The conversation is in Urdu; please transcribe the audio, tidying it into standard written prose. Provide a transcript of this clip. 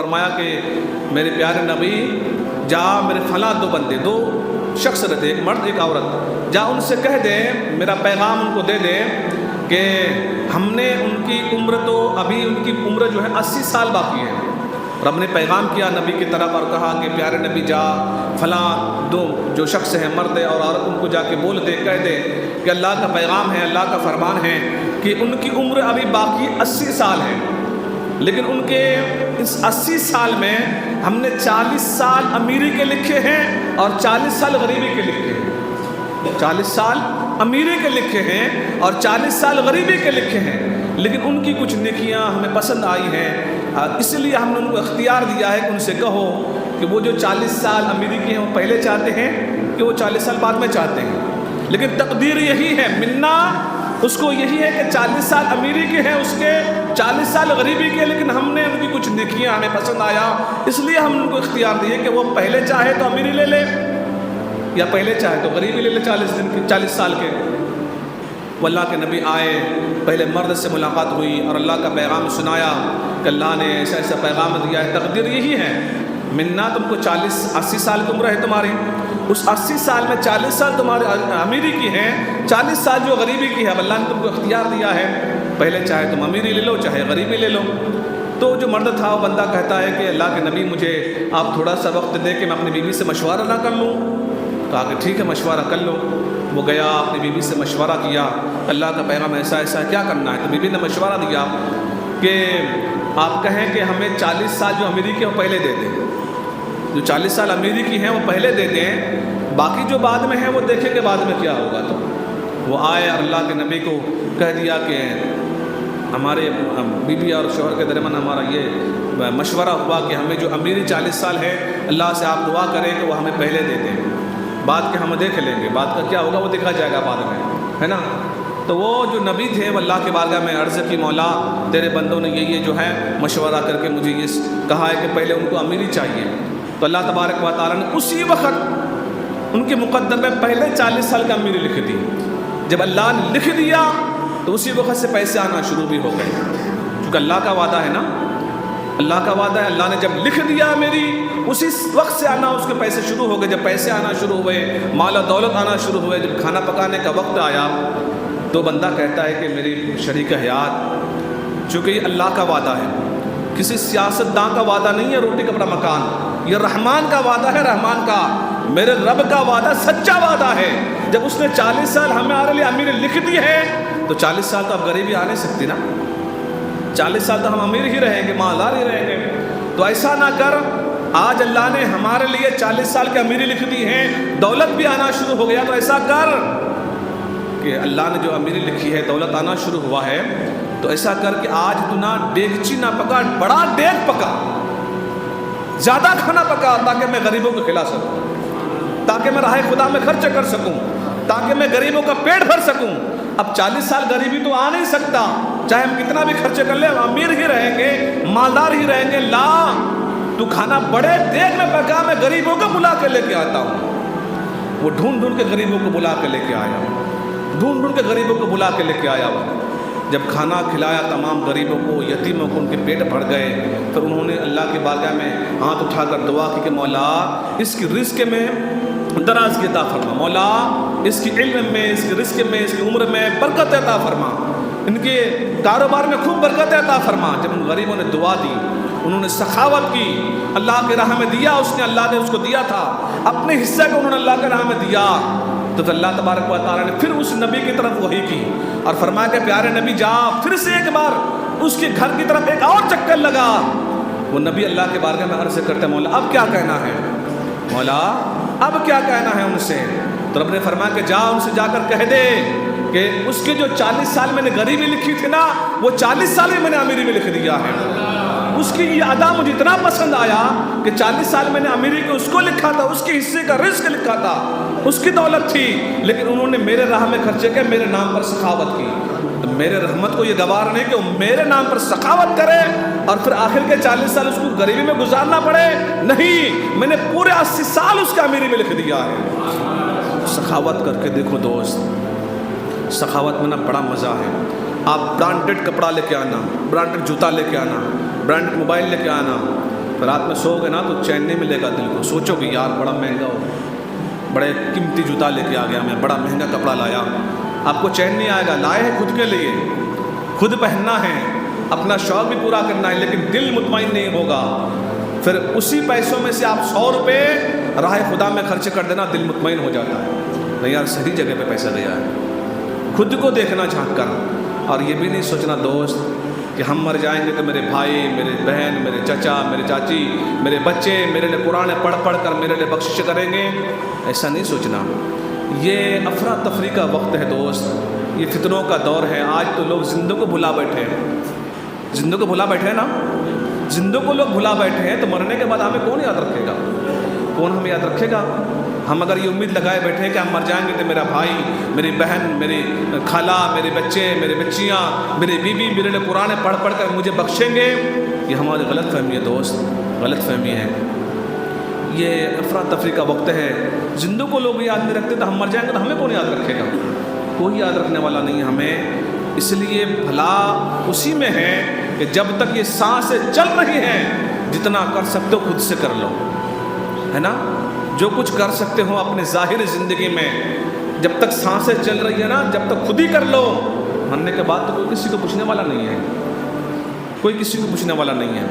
فرمایا کہ میرے پیارے نبی جا میرے فلاں دو بندے، دو شخص رہتے، ایک مرد ایک عورت، جا ان سے کہہ دے، میرا پیغام ان کو دے دے کہ ہم نے ان کی عمر تو ابھی ان کی عمر جو ہے 80 سال باقی ہے۔ رب نے پیغام کیا نبی کی طرف اور کہا کہ پیارے نبی جا فلاں دو جو شخص ہیں مرد اور عورت، ان کو جا کے بول دے، کہہ دے کہ اللہ کا پیغام ہے، اللہ کا فرمان ہے کہ ان کی عمر ابھی باقی 80 سال ہے، لیکن ان کے اس 80 سال میں ہم نے 40 سال امیری کے لکھے ہیں اور 40 سال غریبی کے لکھے ہیں۔ 40 سال امیری کے لکھے ہیں اور 40 سال غریبی کے لکھے ہیں، لیکن ان کی کچھ نیکیاں ہمیں پسند آئی ہیں، اس لیے ہم نے ان کو اختیار دیا ہے کہ ان سے کہو کہ وہ جو 40 سال امیری کے ہیں وہ پہلے چاہتے ہیں کہ وہ 40 سال بعد میں چاہتے ہیں، لیکن تقدیر یہی ہے، منا اس کو یہی ہے کہ 40 سال امیری کے ہیں، اس کے 40 سال غریبی کے، لیکن ہم نے ان کی کچھ نیکیاں ہمیں پسند آیا، اس لیے ہم ان کو اختیار دیے کہ وہ پہلے چاہے تو امیری لے لے یا پہلے چاہے تو غریبی لے لے 40 سال کے۔ وہ اللہ کے نبی آئے، پہلے مرد سے ملاقات ہوئی اور اللہ کا پیغام سنایا کہ اللہ نے ایسا ایسا پیغام دیا ہے، تقدیر یہی ہے، منا تم کو 80 سال کی عمر ہے تمہاری، اس 80 سال میں 40 سال تمہارے امیری کی ہیں، 40 سال جو غریبی کی ہے، اب اللہ نے تم کو اختیار دیا ہے، پہلے چاہے تم امیری لے لو چاہے غریبی لے لو۔ تو جو مرد تھا وہ بندہ کہتا ہے کہ اللہ کے نبی مجھے آپ تھوڑا سا وقت دے کہ میں اپنی بیوی سے مشورہ نہ کر لوں؟ کہا کہ ٹھیک ہے مشورہ کر لو۔ وہ گیا اپنی بیوی سے مشورہ کیا، اللہ کا پیغام ایسا ایسا کیا کرنا ہے، تو بیوی نے مشورہ دیا کہ آپ کہیں کہ ہمیں 40 سال جو امیری کے وہ پہلے دے دیں، جو 40 سال امیری کی ہیں وہ پہلے دے دیں، باقی جو بعد میں ہیں وہ دیکھیں کہ بعد میں کیا ہوگا۔ تو وہ آئے اور اللہ کے نبی کو کہہ دیا کہ ہمارے بیوی اور شوہر کے درمیان ہمارا یہ مشورہ ہوا کہ ہمیں جو امیری 40 سال ہے اللہ سے آپ دعا کریں کہ وہ ہمیں پہلے دے دیں، بعد کے ہم دیکھ لیں گے، بعد کا کیا ہوگا وہ دیکھا جائے گا بعد میں، ہے نا۔ تو وہ جو نبی تھے وہ اللہ کے بارگاہ میں عرض کی مولا تیرے بندوں نے یہ جو ہے مشورہ کر کے مجھے یہ کہا ہے کہ پہلے ان کو امیری چاہیے، تو اللہ تبارک و تعالیٰ نے اسی وقت ان کے مقدر میں پہلے 40 سال کا امیری لکھ دی۔ جب اللہ نے لکھ دیا تو اسی وقت سے پیسے آنا شروع بھی ہو گئے، کیونکہ اللہ کا وعدہ ہے نا، اللہ کا وعدہ ہے، اللہ نے جب لکھ دیا میری اسی وقت سے آنا، اس کے پیسے شروع ہو گئے۔ جب پیسے آنا شروع ہوئے، مال و دولت آنا شروع ہوئے، جب کھانا پکانے کا وقت آیا تو بندہ کہتا ہے کہ میری شریک حیات، چونکہ یہ اللہ کا وعدہ ہے، کسی سیاستداں کا وعدہ نہیں ہے روٹی کپڑا مکان، یہ رحمان کا وعدہ ہے، رحمان کا، میرے رب کا وعدہ سچا وعدہ ہے۔ جب اس نے 40 سال ہمارے لیے امیر لکھ دی ہے تو 40 سال تو اب غریبی آ نہیں سکتی نا، 40 سال تو ہم امیر ہی رہیں گے، مالدار ہی رہیں گے۔ تو ایسا نہ کر، آج اللہ نے ہمارے لیے 40 سال کی امیری لکھ دی ہے، دولت بھی آنا شروع ہو گیا، تو ایسا کر کہ اللہ نے جو امیری لکھی ہے دولت آنا شروع ہوا ہے، تو ایسا کر کہ آج تو نہ دیگچی نہ پکا، بڑا دیگ پکا، زیادہ کھانا پکا، تاکہ میں غریبوں کو کھلا سکوں، تاکہ میں راہ خدا میں خرچ کر سکوں، تاکہ میں غریبوں کا پیٹ بھر سکوں۔ اب 40 سال غریبی تو آ نہیں سکتا، چاہے ہم کتنا بھی خرچ کر لیں، ہم امیر ہی رہیں گے، مالدار ہی رہیں گے۔ لا، تو کھانا بڑے دیگ میں پکا، میں غریبوں کو بلا کے لے کے آتا ہوں۔ وہ ڈھونڈ ڈھونڈ کے غریبوں کو بلا کے لے کے آیا، ڈھونڈ ڈھونڈ کے غریبوں کو بلا کے لے کے آیا۔ جب کھانا کھلایا تمام غریبوں کو، یتیموں کو، ان کے پیٹ بھر گئے، پھر انہوں نے اللہ کی بارگاہ میں ہاتھ اٹھا کر دعا کی کہ مولا اس کی رزق میں دراز کی عطا فرما، مولا اس کی علم میں، اس کی رزق میں، اس کی عمر میں برکت عطا فرما، ان کے کاروبار میں خوب برکت عطا فرما۔ جب ان غریبوں نے دعا دی، انہوں نے سخاوت کی، اللہ کے راہ میں دیا، اس نے اللہ نے اس کو دیا تھا، اپنے حصے کو انہوں نے اللہ کے راہ میں دیا، تو اللہ تبارک و تعالیٰ نے پھر اس نبی کی طرف وحی کی اور فرمایا کہ پیارے نبی جا پھر سے ایک بار اس کے گھر کی طرف ایک اور چکر لگا۔ وہ نبی اللہ کے بارگاہ میں عرض کرتے مولا اب کیا کہنا ہے، مولا اب کیا کہنا ہے ان سے؟ تو رب نے فرمایا کہ جا ان سے جا کر کہہ دے کہ اس کے جو 40 سال میں نے غریبی لکھی تھی نا، وہ 40 سال میں نے امیری میں لکھ دیا ہے۔ اس کی یہ ادا مجھے اتنا پسند آیا کہ 40 سال میں نے امیری کو اس کو لکھا تھا، اس کے حصے کا رزق لکھا تھا، اس کی دولت تھی، لیکن انہوں نے میرے راہ میں خرچے کے میرے نام پر سخاوت کی۔ تو میرے رحمت کو یہ گوار نہیں کہ وہ میرے نام پر سخاوت کرے اور پھر آخر کے 40 سال اس کو غریبی میں گزارنا پڑے، نہیں، میں نے پورے 80 سال اس کا امیری میں لکھ دیا ہے۔ سخاوت کر کے دیکھو دوست، سخاوت میں نا بڑا مزہ ہے۔ آپ برانڈڈ کپڑا لے کے آنا، برانڈڈ جوتا لے کے آنا، برانڈڈ موبائل لے کے آنا، پھر رات میں سو گے نا تو چین نہیں ملے گا دل کو. سوچو کہ یار بڑا مہنگا ہو, بڑے قیمتی جوتا لے کے آ گیا میں, بڑا مہنگا کپڑا لایا. آپ کو چین نہیں آئے گا. لائے ہیں خود کے لیے, خود پہننا ہے, اپنا شوق بھی پورا کرنا ہے, لیکن دل مطمئن نہیں ہوگا. پھر اسی پیسوں میں سے آپ 100 روپے راہ خدا میں خرچ کر دینا, دل مطمئن ہو جاتا ہے. نہیں یار صحیح جگہ پہ پیسہ گیا ہے. خود کو دیکھنا جھانک کر, اور یہ بھی نہیں سوچنا دوست کہ ہم مر جائیں گے تو میرے بھائی, میرے بہن, میرے چچا, میرے چاچی, میرے بچے میرے لیے قرآن پڑھ پڑھ کر میرے لیے بخشش کریں گے. ایسا نہیں سوچنا. یہ افراتفری کا وقت ہے دوست, یہ فتنوں کا دور ہے. آج تو لوگ زندوں کو بھلا بیٹھے ہیں, زندوں کو بھلا بیٹھے ہیں نا, زندوں کو لوگ بھلا بیٹھے ہیں. تو مرنے کے بعد ہمیں کون یاد رکھے گا, کون ہمیں یاد رکھے گا؟ ہم اگر یہ امید لگائے بیٹھے ہیں کہ ہم مر جائیں گے تو میرا بھائی, میری بہن, میری خالہ, میرے بچے, میری بچیاں, میری بیوی میرے لیے قرآن پڑھ پڑھ کر مجھے بخشیں گے, یہ ہماری غلط فہمی ہے دوست, غلط فہمی ہے. یہ افراتفری کا وقت ہے. زندوں کو لوگ یاد نہیں رکھتے تو ہم مر جائیں گے تو ہمیں کون یاد رکھے گا؟ کوئی یاد رکھنے والا نہیں ہے ہمیں. اس لیے بھلا اسی میں ہے کہ جب تک یہ سانسیں چل رہی ہیں, جتنا کر سکتے ہو خود سے کر لو, ہے نا. جو کچھ کر سکتے ہو اپنے ظاہری زندگی میں, جب تک سانسیں چل رہی ہے نا, جب تک خود ہی کر لو. مرنے کے بعد تو کوئی کسی کو پوچھنے والا نہیں ہے, کوئی کسی کو پوچھنے والا نہیں ہے.